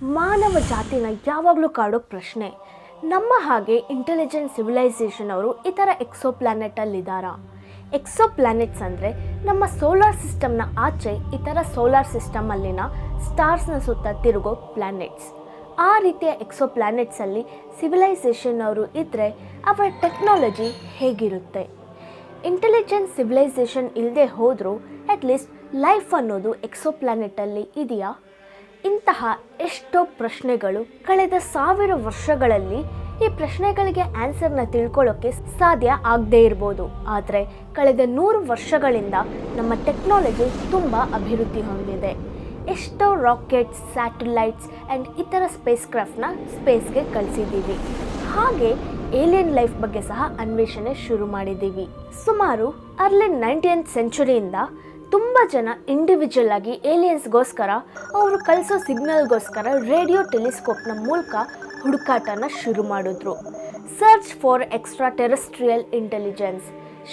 ಮಾನವ ಜಾತಿನ ಯಾವಾಗಲೂ ಕಾಡೋ ಪ್ರಶ್ನೆ, ನಮ್ಮ ಹಾಗೆ ಇಂಟೆಲಿಜೆಂಟ್ ಸಿವಿಲೈಸೇಷನ್ ಅವರು ಇತರ ಎಕ್ಸೋಪ್ಲಾನೆಟಲ್ಲಿದ್ದಾರಾ? ಎಕ್ಸೋಪ್ಲಾನೆಟ್ಸ್ ಅಂದರೆ ನಮ್ಮ ಸೋಲಾರ್ ಸಿಸ್ಟಮ್ನ ಆಚೆ ಇತರ ಸೋಲಾರ್ ಸಿಸ್ಟಮಲ್ಲಿನ ಸ್ಟಾರ್ಸ್ನ ಸುತ್ತ ತಿರುಗೋ ಪ್ಲಾನೆಟ್ಸ್. ಆ ರೀತಿಯ ಎಕ್ಸೋಪ್ಲಾನೆಟ್ಸಲ್ಲಿ ಸಿವಿಲೈಸೇಷನ್ ಅವರು ಇದ್ದರೆ ಅವರ ಟೆಕ್ನಾಲಜಿ ಹೇಗಿರುತ್ತೆ? ಇಂಟೆಲಿಜೆಂಟ್ ಸಿವಿಲೈಸೇಷನ್ ಇಲ್ಲದೆ ಹೋದರೂ ಅಟ್ಲೀಸ್ಟ್ ಲೈಫ್ ಅನ್ನೋದು ಎಕ್ಸೋಪ್ಲಾನೆಟಲ್ಲಿ ಇದೆಯಾ? ಇಂತಹ ಎಷ್ಟೋ ಪ್ರಶ್ನೆಗಳು ಕಳೆದ 1000 ವರ್ಷಗಳಲ್ಲಿ ಈ ಪ್ರಶ್ನೆಗಳಿಗೆ ಆನ್ಸರ್ನ ತಿಳ್ಕೊಳ್ಳೋಕ್ಕೆ ಸಾಧ್ಯ ಆಗದೇ ಇರ್ಬೋದು. ಆದರೆ ಕಳೆದ 100 ವರ್ಷಗಳಿಂದ ನಮ್ಮ ಟೆಕ್ನಾಲಜಿ ತುಂಬ ಅಭಿವೃದ್ಧಿ ಹೊಂದಿದೆ. ಎಷ್ಟೋ ರಾಕೆಟ್ಸ್, ಸ್ಯಾಟಲೈಟ್ಸ್ ಆ್ಯಂಡ್ ಇತರ ಸ್ಪೇಸ್ ಕ್ರಾಫ್ಟ್ನ ಸ್ಪೇಸ್ಗೆ ಕಳಿಸಿದ್ದೀವಿ. ಹಾಗೆ ಏಲಿಯನ್ ಲೈಫ್ ಬಗ್ಗೆ ಸಹ ಅನ್ವೇಷಣೆ ಶುರು ಮಾಡಿದ್ದೀವಿ. ಸುಮಾರು ಅರ್ಲಿ 19th ಸೆಂಚುರಿಯಿಂದ ತುಂಬ ಜನ ಇಂಡಿವಿಜುವಲ್ ಆಗಿ ಏಲಿಯನ್ಸ್ಗೋಸ್ಕರ ಅವರು ಕಳಿಸೋ ಸಿಗ್ನಲ್ಗೋಸ್ಕರ ರೇಡಿಯೋ ಟೆಲಿಸ್ಕೋಪ್ನ ಮೂಲಕ ಹುಡುಕಾಟನ ಶುರು ಮಾಡಿದ್ರು. Search for extraterrestrial intelligence,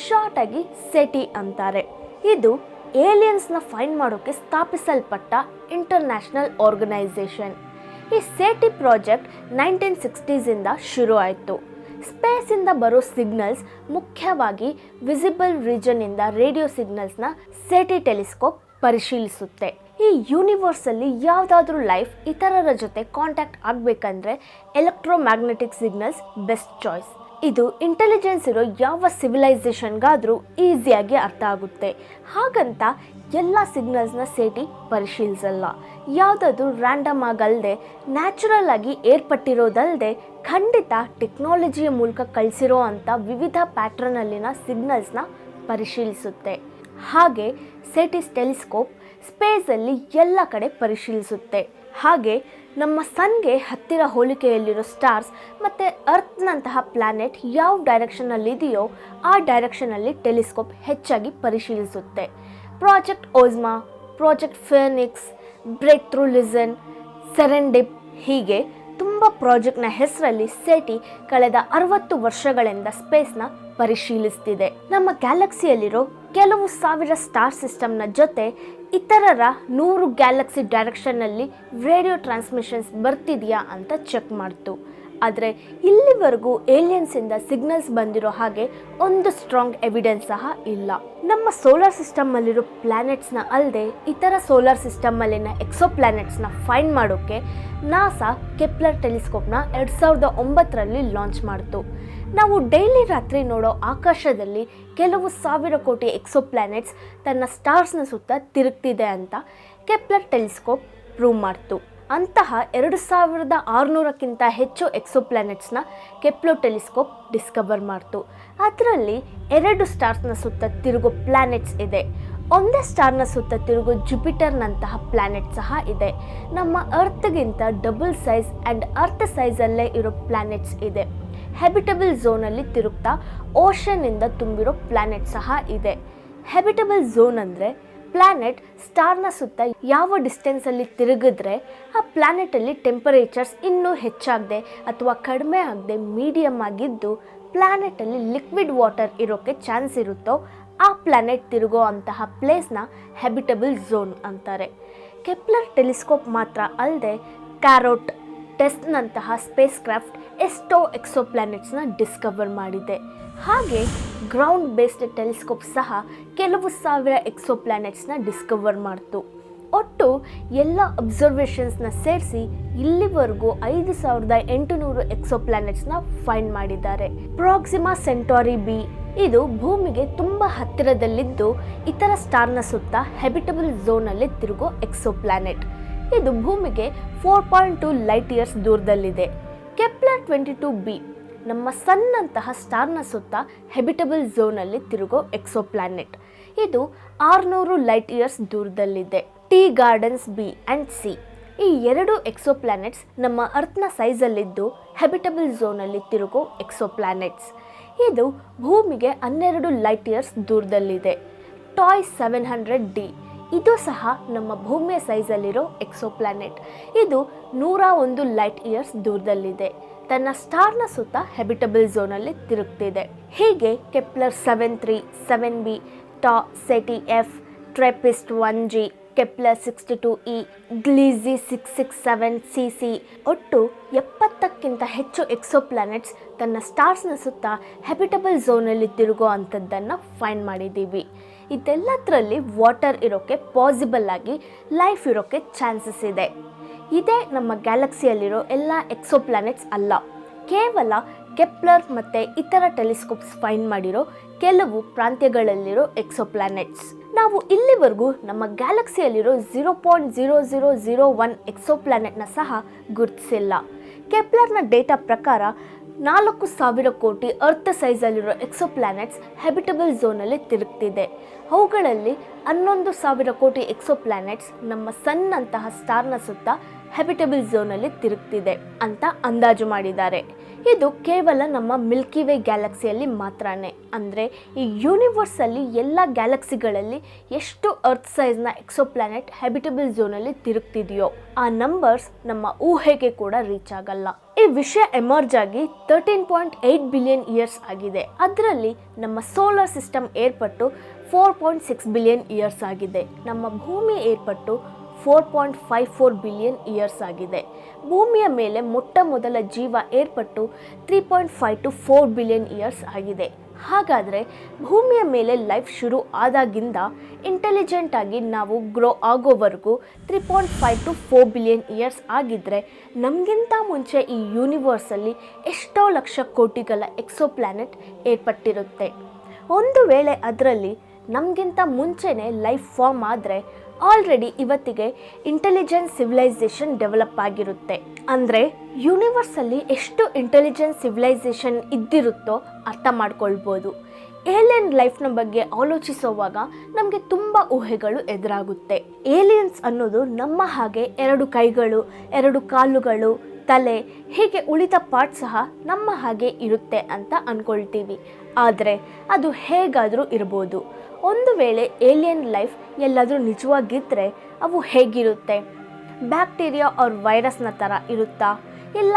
ಶಾರ್ಟಾಗಿ ಸೆಟಿ ಅಂತಾರೆ. ಇದು ಏಲಿಯನ್ಸ್ನ ಫೈಂಡ್ ಮಾಡೋಕ್ಕೆ ಸ್ಥಾಪಿಸಲ್ಪಟ್ಟ ಇಂಟರ್ನ್ಯಾಷನಲ್ ಆರ್ಗನೈಸೇಷನ್. ಈ ಸೆಟಿ ಪ್ರಾಜೆಕ್ಟ್ 1960s ಶುರು ಆಯಿತು. ಸ್ಪೇಸಿಂದ ಬರೋ ಸಿಗ್ನಲ್ಸ್, ಮುಖ್ಯವಾಗಿ ವಿಸಿಬಲ್ ರೀಜನ್ನಿಂದ ರೇಡಿಯೋ ಸಿಗ್ನಲ್ಸ್ನ ಸೆಟಿ ಟೆಲಿಸ್ಕೋಪ್ ಪರಿಶೀಲಿಸುತ್ತೆ. ಈ ಯೂನಿವರ್ಸಲ್ಲಿ ಯಾವುದಾದ್ರೂ ಲೈಫ್ ಇತರರ ಜೊತೆ ಕಾಂಟ್ಯಾಕ್ಟ್ ಆಗಬೇಕಂದ್ರೆ ಎಲೆಕ್ಟ್ರೋಮ್ಯಾಗ್ನೆಟಿಕ್ ಸಿಗ್ನಲ್ಸ್ ಬೆಸ್ಟ್ ಚಾಯ್ಸ್. ಇದು ಇಂಟೆಲಿಜೆನ್ಸ್ ಇರೋ ಯಾವ ಸಿವಿಲೈಸೇಷನ್ಗಾದರೂ ಈಸಿಯಾಗಿ ಅರ್ಥ ಆಗುತ್ತೆ. ಹಾಗಂತ ಎಲ್ಲ ಸಿಗ್ನಲ್ಸ್ನ ಸೆಟಿ ಪರಿಶೀಲಿಸಲ್ಲ. ಯಾವುದಾದ್ರೂ ರ್ಯಾಂಡಮ್ ಆಗಲ್ಲದೆ ನ್ಯಾಚುರಲ್ ಆಗಿ ಏರ್ಪಟ್ಟಿರೋದಲ್ಲದೆ ಖಂಡಿತ ಟೆಕ್ನಾಲಜಿಯ ಮೂಲಕ ಕಳಿಸಿರೋ ಅಂಥ ವಿವಿಧ ಪ್ಯಾಟ್ರನಲ್ಲಿನ ಸಿಗ್ನಲ್ಸ್ನ ಪರಿಶೀಲಿಸುತ್ತೆ. ಹಾಗೆ ಸೆಟಿಸ್ ಟೆಲಿಸ್ಕೋಪ್ ಸ್ಪೇಸಲ್ಲಿ ಎಲ್ಲ ಕಡೆ ಪರಿಶೀಲಿಸುತ್ತೆ. ಹಾಗೆ ನಮ್ಮ ಸನ್ಗೆ ಹತ್ತಿರ ಹೋಲಿಕೆಯಲ್ಲಿರೋ ಸ್ಟಾರ್ಸ್ ಮತ್ತು ಅರ್ಥ್ನಂತಹ ಪ್ಲ್ಯಾನೆಟ್ ಯಾವ ಡೈರೆಕ್ಷನಲ್ಲಿದೆಯೋ ಆ ಡೈರೆಕ್ಷನಲ್ಲಿ ಟೆಲಿಸ್ಕೋಪ್ ಹೆಚ್ಚಾಗಿ ಪರಿಶೀಲಿಸುತ್ತೆ. Project Ozma, project Phoenix, Breakthrough Listen, Serendip, ಹೀಗೆ ತುಂಬ ಪ್ರಾಜೆಕ್ಟ್ನ ಹೆಸರಲ್ಲಿ ಸೆಟಿ ಕಳೆದ 60 ವರ್ಷಗಳಿಂದ ಸ್ಪೇಸ್ನ ಪರಿಶೀಲಿಸ್ತಿದೆ. ನಮ್ಮ ಗ್ಯಾಲಕ್ಸಿಯಲ್ಲಿರೋ ಕೆಲವು ಸಾವಿರ ಸ್ಟಾರ್ ಸಿಸ್ಟಮ್ನ ಜೊತೆ ಇತರರ 100 ಗ್ಯಾಲಕ್ಸಿ ಡೈರೆಕ್ಷನ್ನಲ್ಲಿ ರೇಡಿಯೋ ಟ್ರಾನ್ಸ್ಮಿಷನ್ಸ್ ಬರ್ತಿದೆಯಾ ಅಂತ ಚೆಕ್ ಮಾಡ್ತು. ಆದರೆ ಇಲ್ಲಿವರೆಗೂ ಏಲಿಯನ್ಸಿಂದ ಸಿಗ್ನಲ್ಸ್ ಬಂದಿರೋ ಹಾಗೆ ಒಂದು ಸ್ಟ್ರಾಂಗ್ ಎವಿಡೆನ್ಸ್ ಸಹ ಇಲ್ಲ. ನಮ್ಮ ಸೋಲಾರ್ ಸಿಸ್ಟಮಲ್ಲಿರೋ ಪ್ಲ್ಯಾನೆಟ್ಸ್ನ ಅಲ್ಲದೆ ಇತರ ಸೋಲಾರ್ ಸಿಸ್ಟಮಲ್ಲಿನ ಎಕ್ಸೋಪ್ಲಾನೆಟ್ಸ್ನ ಫೈಂಡ್ ಮಾಡೋಕ್ಕೆ ನಾಸಾ ಕೆಪ್ಲರ್ ಟೆಲಿಸ್ಕೋಪ್ನ 2009ರಲ್ಲಿ ಲಾಂಚ್ ಮಾಡಿತು. ನಾವು ಡೈಲಿ ರಾತ್ರಿ ನೋಡೋ ಆಕಾಶದಲ್ಲಿ ಕೆಲವು 1000 ಕೋಟಿ ಎಕ್ಸೋಪ್ಲಾನೆಟ್ಸ್ ತನ್ನ ಸ್ಟಾರ್ಸ್ನ ಸುತ್ತ ತಿರುಗ್ತಿದೆ ಅಂತ ಕೆಪ್ಲರ್ ಟೆಲಿಸ್ಕೋಪ್ ಪ್ರೂವ್ ಮಾಡ್ತು. ಅಂತಹ 2600ಕ್ಕಿಂತ ಹೆಚ್ಚು ಎಕ್ಸೋಪ್ಲಾನೆಟ್ಸ್ನ ಕೆಪ್ಲರ್ ಟೆಲಿಸ್ಕೋಪ್ ಡಿಸ್ಕವರ್ ಮಾಡ್ತು. ಅದರಲ್ಲಿ 2 ಸ್ಟಾರ್ಸ್ನ ಸುತ್ತ ತಿರುಗೋ ಪ್ಲ್ಯಾನೆಟ್ಸ್ ಇದೆ. ಒಂದೇ ಸ್ಟಾರ್ನ ಸುತ್ತ ತಿರುಗೋ ಜುಪಿಟರ್ನಂತಹ ಪ್ಲ್ಯಾನೆಟ್ ಸಹ ಇದೆ. ನಮ್ಮ ಅರ್ತ್ಗಿಂತ ಡಬಲ್ ಸೈಜ್ ಆ್ಯಂಡ್ ಅರ್ತ್ ಸೈಜಲ್ಲೇ ಇರೋ ಪ್ಲ್ಯಾನೆಟ್ಸ್ ಇದೆ. ಹ್ಯಾಬಿಟಬಲ್ ಝೋನಲ್ಲಿ ತಿರುಗ್ತಾ ಓಷನ್ನಿಂದ ತುಂಬಿರೋ ಪ್ಲ್ಯಾನೆಟ್ ಸಹ ಇದೆ. ಹ್ಯಾಬಿಟಬಲ್ ಝೋನ್ ಅಂದರೆ ಪ್ಲ್ಯಾನೆಟ್ ಸ್ಟಾರ್ನ ಸುತ್ತ ಯಾವ ಡಿಸ್ಟೆನ್ಸಲ್ಲಿ ತಿರುಗಿದ್ರೆ ಆ ಪ್ಲ್ಯಾನೆಟಲ್ಲಿ ಟೆಂಪರೇಚರ್ಸ್ ಇನ್ನೂ ಹೆಚ್ಚಾಗದೆ ಅಥವಾ ಕಡಿಮೆ ಆಗದೆ ಮೀಡಿಯಮ್ ಆಗಿದ್ದು ಪ್ಲ್ಯಾನೆಟಲ್ಲಿ ಲಿಕ್ವಿಡ್ ವಾಟರ್ ಇರೋಕ್ಕೆ ಚಾನ್ಸ್ ಇರುತ್ತೋ ಆ ಪ್ಲ್ಯಾನೆಟ್ ತಿರುಗೋ ಅಂತಹ ಪ್ಲೇಸ್ನ ಹ್ಯಾಬಿಟಬಲ್ ಝೋನ್ ಅಂತಾರೆ. ಕೆಪ್ಲರ್ ಟೆಲಿಸ್ಕೋಪ್ ಮಾತ್ರ ಅಲ್ಲದೆ ಕ್ಯಾರೋಟ್, ಟೆಸ್ಟ್ನಂತಹ ಸ್ಪೇಸ್ ಕ್ರಾಫ್ಟ್ ಎಷ್ಟೋ ಎಕ್ಸೋಪ್ಲಾನೆಟ್ಸ್ನ ಡಿಸ್ಕವರ್ ಮಾಡಿದೆ. ಹಾಗೆ ಗ್ರೌಂಡ್ ಬೇಸ್ಡ್ ಟೆಲಿಸ್ಕೋಪ್ ಸಹ ಕೆಲವು ಸಾವಿರ ಎಕ್ಸೋಪ್ಲಾನೆಟ್ಸ್ನ ಡಿಸ್ಕವರ್ ಮಾಡ್ತು. ಒಟ್ಟು ಎಲ್ಲ ಅಬ್ಸರ್ವೇಷನ್ಸ್ನ ಸೇರಿಸಿ ಇಲ್ಲಿವರೆಗೂ 5800 ಎಕ್ಸೋಪ್ಲಾನೆಟ್ಸ್ನ ಫೈಂಡ್ ಮಾಡಿದ್ದಾರೆ. ಪ್ರಾಕ್ಸಿಮಾ ಸೆಂಟಾರಿ ಬಿ ಇದು ಭೂಮಿಗೆ ತುಂಬ ಹತ್ತಿರದಲ್ಲಿದ್ದು ಇತರ ಸ್ಟಾರ್ನ ಸುತ್ತ ಹ್ಯಾಬಿಟಬಲ್ ಝೋನಲ್ಲಿ ತಿರುಗೋ ಎಕ್ಸೋಪ್ಲಾನೆಟ್. ಇದು ಭೂಮಿಗೆ 4.2 ಲೈಟ್ ಇಯರ್ಸ್ ದೂರದಲ್ಲಿದೆ. ಕೆಪ್ಲರ್ 22b ನಮ್ಮ ಸನ್ನಂತಹ ಸ್ಟಾರ್ನ ಸುತ್ತ ಹ್ಯಾಬಿಟಬಲ್ ಝೋನಲ್ಲಿ ತಿರುಗೋ ಎಕ್ಸೋಪ್ಲಾನೆಟ್. ಇದು 600 ಲೈಟ್ ಇಯರ್ಸ್ ದೂರದಲ್ಲಿದೆ. T gardens B and C ಈ 2 ಎಕ್ಸೋಪ್ಲಾನೆಟ್ಸ್ ನಮ್ಮ ಅರ್ಥ್ನ ಸೈಜಲ್ಲಿದ್ದು ಹ್ಯಾಬಿಟಬಲ್ ಝೋನಲ್ಲಿ ತಿರುಗೋ ಎಕ್ಸೋಪ್ಲಾನೆಟ್ಸ್. ಇದು ಭೂಮಿಗೆ 12 ಲೈಟ್ ಇಯರ್ಸ್ ದೂರದಲ್ಲಿದೆ. ಟಾಯ್ 700D ಇದು ಸಹ ನಮ್ಮ ಭೂಮಿಯ ಸೈಜಲ್ಲಿರೋ ಎಕ್ಸೋಪ್ಲಾನೆಟ್. ಇದು 101 ಲೈಟ್ ಇಯರ್ಸ್ ದೂರದಲ್ಲಿದೆ. ತನ್ನ ಸ್ಟಾರ್ನ ಸುತ್ತ ಹ್ಯಾಬಿಟಬಲ್ ಝೋನಲ್ಲಿ ತಿರುಗ್ತಿದೆ. ಹೀಗೆ ಕೆಪ್ಲರ್ 73, 7b, ಟಾ, ಸೆಟಿ F, ಟ್ರೆಪಿಸ್ಟ್ 1G, Kepler 62e, ಗ್ಲೀಸಿ 667cc, ಒಟ್ಟು 70ಕ್ಕಿಂತ ಹೆಚ್ಚು ಎಕ್ಸೋಪ್ಲಾನೆಟ್ಸ್ ತನ್ನ ಸ್ಟಾರ್ಸ್ನ ಸುತ್ತ ಹ್ಯಾಬಿಟಬಲ್ ಝೋನಲ್ಲಿ ತಿರುಗೋ ಅಂಥದ್ದನ್ನು ಫೈಂಡ್ ಮಾಡಿದ್ದೀವಿ. ಇದೆಲ್ಲದರಲ್ಲಿ ವಾಟರ್ ಇರೋಕ್ಕೆ ಪಾಸಿಬಲ್ ಆಗಿ ಲೈಫ್ ಇರೋಕ್ಕೆ ಚಾನ್ಸಸ್ ಇದೆ. ಇದೇ ನಮ್ಮ ಗ್ಯಾಲಕ್ಸಿಯಲ್ಲಿರೋ ಎಲ್ಲ ಎಕ್ಸೋಪ್ಲಾನೆಟ್ಸ್ ಅಲ್ಲ, ಕೇವಲ ಕೆಪ್ಲರ್ ಮತ್ತು ಇತರ ಟೆಲಿಸ್ಕೋಪ್ಸ್ ಫೈಂಡ್ ಮಾಡಿರೋ ಕೆಲವು ಪ್ರಾಂತ್ಯಗಳಲ್ಲಿರೋ ಎಕ್ಸೋಪ್ಲಾನೆಟ್ಸ್. ನಾವು ಇಲ್ಲಿವರೆಗೂ ನಮ್ಮ ಗ್ಯಾಲಕ್ಸಿಯಲ್ಲಿರೋ 0.0001 ಎಕ್ಸೋಪ್ಲಾನೆಟ್ನ ಸಹ ಗುರುತಿಸಿಲ್ಲ. ಕೆಪ್ಲರ್ನ ಡೇಟಾ ಪ್ರಕಾರ 4,000 ಕೋಟಿ ಅರ್ತ್ ಸೈಜಲ್ಲಿರೋ ಎಕ್ಸೋಪ್ಲಾನೆಟ್ಸ್ ಹ್ಯಾಬಿಟಬಲ್ ಝೋನಲ್ಲಿ ತಿರುಗ್ತಿದೆ. ಅವುಗಳಲ್ಲಿ 11,000 ಕೋಟಿ ಎಕ್ಸೋಪ್ಲಾನೆಟ್ಸ್ ನಮ್ಮ ಸನ್ನಂತಹ ಸ್ಟಾರ್ನ ಸುತ್ತ ಹ್ಯಾಬಿಟಬಲ್ ಝೋನಲ್ಲಿ ತಿರುಗ್ತಿದೆ ಅಂತ ಅಂದಾಜು ಮಾಡಿದ್ದಾರೆ. ಇದು ಕೇವಲ ನಮ್ಮ ಮಿಲ್ಕಿ ವೇ ಗ್ಯಾಲಕ್ಸಿಯಲ್ಲಿ ಮಾತ್ರನೇ. ಅಂದರೆ ಈ ಯೂನಿವರ್ಸಲ್ಲಿ ಎಲ್ಲ ಗ್ಯಾಲಕ್ಸಿಗಳಲ್ಲಿ ಎಷ್ಟು ಅರ್ತ್ ಸೈಜ್ನ ಎಕ್ಸೋಪ್ಲಾನೆಟ್ ಹ್ಯಾಬಿಟಬಲ್ ಝೋನಲ್ಲಿ ತಿರುಗ್ತಿದೆಯೋ ಆ ನಂಬರ್ಸ್ ನಮ್ಮ ಊಹೆಗೆ ಕೂಡ ರೀಚ್ ಆಗಲ್ಲ. ಈ ವಿಷಯ ಎಮರ್ಜ್ ಆಗಿ 13.8 ಬಿಲಿಯನ್ ಇಯರ್ಸ್ ಆಗಿದೆ. ಅದರಲ್ಲಿ ನಮ್ಮ ಸೋಲಾರ್ ಸಿಸ್ಟಮ್ ಏರ್ಪಟ್ಟು 4.6 ಬಿಲಿಯನ್ ಇಯರ್ಸ್ ಆಗಿದೆ. ನಮ್ಮ ಭೂಮಿ ಏರ್ಪಟ್ಟು 4.54 ಬಿಲಿಯನ್ ಇಯರ್ಸ್ ಆಗಿದೆ. ಭೂಮಿಯ ಮೇಲೆ ಮೊಟ್ಟ ಮೊದಲ ಜೀವ ಏರ್ಪಟ್ಟು 3.5 to 4 ಬಿಲಿಯನ್ ಇಯರ್ಸ್ ಆಗಿದೆ. ಹಾಗಾದರೆ ಭೂಮಿಯ ಮೇಲೆ ಲೈಫ್ ಶುರು ಆದಾಗಿಂದ ಇಂಟೆಲಿಜೆಂಟ್ ಆಗಿ ನಾವು ಗ್ರೋ ಆಗೋವರೆಗೂ 3.5 to 4 ಬಿಲಿಯನ್ ಇಯರ್ಸ್ ಆಗಿದ್ದರೆ ನಮಗಿಂತ ಮುಂಚೆ ಈ ಯೂನಿವರ್ಸಲ್ಲಿ ಎಷ್ಟೋ ಲಕ್ಷ ಕೋಟಿಗಳ ಎಕ್ಸೋಪ್ಲಾನೆಟ್ ಏರ್ಪಟ್ಟಿರುತ್ತೆ. ಒಂದು ವೇಳೆ ಅದರಲ್ಲಿ ನಮಗಿಂತ ಮುಂಚೆನೇ ಲೈಫ್ ಫಾರ್ಮ್ ಆದರೆ ಆಲ್ರೆಡಿ ಇವತ್ತಿಗೆ ಇಂಟೆಲಿಜೆಂಟ್ ಸಿವಿಲೈಸೇಷನ್ ಡೆವಲಪ್ ಆಗಿರುತ್ತೆ. ಅಂದರೆ ಯೂನಿವರ್ಸಲ್ಲಿ ಎಷ್ಟು ಇಂಟೆಲಿಜೆಂಟ್ ಸಿವಿಲೈಸೇಷನ್ ಇದ್ದಿರುತ್ತೋ ಅರ್ಥ ಮಾಡ್ಕೊಳ್ಬೋದು. ಏಲಿಯನ್ ಲೈಫ್ನ ಬಗ್ಗೆ ಆಲೋಚಿಸುವಾಗ ನಮಗೆ ತುಂಬ ಊಹೆಗಳು ಎದುರಾಗುತ್ತೆ. ಏಲಿಯನ್ಸ್ ಅನ್ನೋದು ನಮ್ಮ ಹಾಗೆ 2 ಕೈಗಳು, 2 ಕಾಲುಗಳು, ತಲೆ, ಹೀಗೆ ಉಳಿದ ಪಾರ್ಟ್ ಸಹ ನಮ್ಮ ಹಾಗೆ ಇರುತ್ತೆ ಅಂತ ಅಂದ್ಕೊಳ್ತೀವಿ. ಆದರೆ ಅದು ಹೇಗಾದರೂ ಇರ್ಬೋದು. ಒಂದು ವೇಳೆ ಏಲಿಯನ್ ಲೈಫ್ ಎಲ್ಲಾದರೂ ನಿಜವಾಗಿದ್ದರೆ ಅವು ಹೇಗಿರುತ್ತೆ? ಬ್ಯಾಕ್ಟೀರಿಯಾ ಆರ್ ವೈರಸ್ನ ಥರ ಇರುತ್ತಾ, ಇಲ್ಲ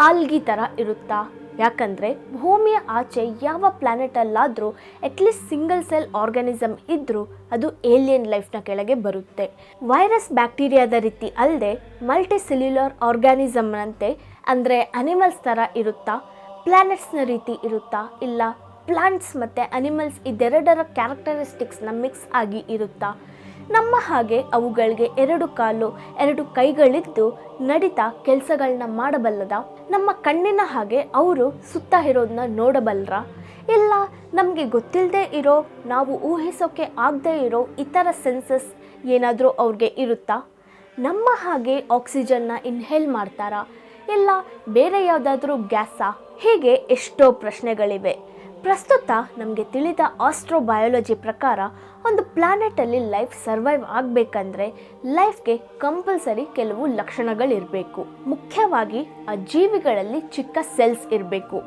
ಆಲ್ಗಿ ಥರ ಇರುತ್ತಾ? ಯಾಕಂದರೆ ಭೂಮಿಯ ಆಚೆ ಯಾವ ಪ್ಲ್ಯಾನೆಟಲ್ಲಾದರೂ ಅಟ್ಲೀಸ್ಟ್ ಸಿಂಗಲ್ ಸೆಲ್ ಆರ್ಗಾನಿಸಮ್ ಇದ್ದರೂ ಅದು ಏಲಿಯನ್ ಲೈಫ್ನ ಕೆಳಗೆ ಬರುತ್ತೆ. ವೈರಸ್ ಬ್ಯಾಕ್ಟೀರಿಯಾದ ರೀತಿ ಅಲ್ಲದೆ ಮಲ್ಟಿ ಸೆಲ್ಯುಲರ್ ಆರ್ಗಾನಿಸಮ್ನಂತೆ, ಅಂದರೆ ಅನಿಮಲ್ಸ್ ಥರ ಇರುತ್ತಾ? ಪ್ಲ್ಯಾನೆಟ್ಸ್ನ ರೀತಿ ಇರುತ್ತಾ? ಇಲ್ಲ ಪ್ಲಾಂಟ್ಸ್ ಮತ್ತು ಅನಿಮಲ್ಸ್ ಇದೆರಡರ ಕ್ಯಾರೆಕ್ಟರಿಸ್ಟಿಕ್ಸ್ನ ಮಿಕ್ಸ್ ಆಗಿ ಇರುತ್ತಾ? ನಮ್ಮ ಹಾಗೆ ಅವುಗಳಿಗೆ 2 ಕಾಲು, 2 ಕೈಗಳಿದ್ದು ನಡೀತಾ ಕೆಲಸಗಳನ್ನ ಮಾಡಬಲ್ಲದ? ನಮ್ಮ ಕಣ್ಣಿನ ಹಾಗೆ ಅವರು ಸುತ್ತ ಇರೋದನ್ನ ನೋಡಬಲ್ಲರ? ಇಲ್ಲ ನಮಗೆ ಗೊತ್ತಿಲ್ಲದೆ ಇರೋ, ನಾವು ಊಹಿಸೋಕ್ಕೆ ಆಗದೆ ಇರೋ ಇತರ ಸೆನ್ಸಸ್ ಏನಾದರೂ ಅವ್ರಿಗೆ ಇರುತ್ತಾ? ನಮ್ಮ ಹಾಗೆ ಆಕ್ಸಿಜನ್ನ ಇನ್ಹೇಲ್ ಮಾಡ್ತಾರಾ? ಇಲ್ಲ ಬೇರೆ ಯಾವುದಾದ್ರೂ ಗ್ಯಾಸಾ? ಹೀಗೆ ಎಷ್ಟೋ ಪ್ರಶ್ನೆಗಳಿವೆ. ಪ್ರಸ್ತುತ ನಮಗೆ ತಿಳಿದ ಆಸ್ಟ್ರೋಬಯಾಲಜಿ ಪ್ರಕಾರ ಒಂದು ಪ್ಲ್ಯಾನೆಟಲ್ಲಿ ಲೈಫ್ ಸರ್ವೈವ್ ಆಗಬೇಕಂದ್ರೆ ಲೈಫ್ಗೆ ಕಂಪಲ್ಸರಿ ಕೆಲವು ಲಕ್ಷಣಗಳಿರಬೇಕು. ಮುಖ್ಯವಾಗಿ ಆ ಜೀವಿಗಳಲ್ಲಿ ಚಿಕ್ಕ ಸೆಲ್ಸ್ ಇರಬೇಕು.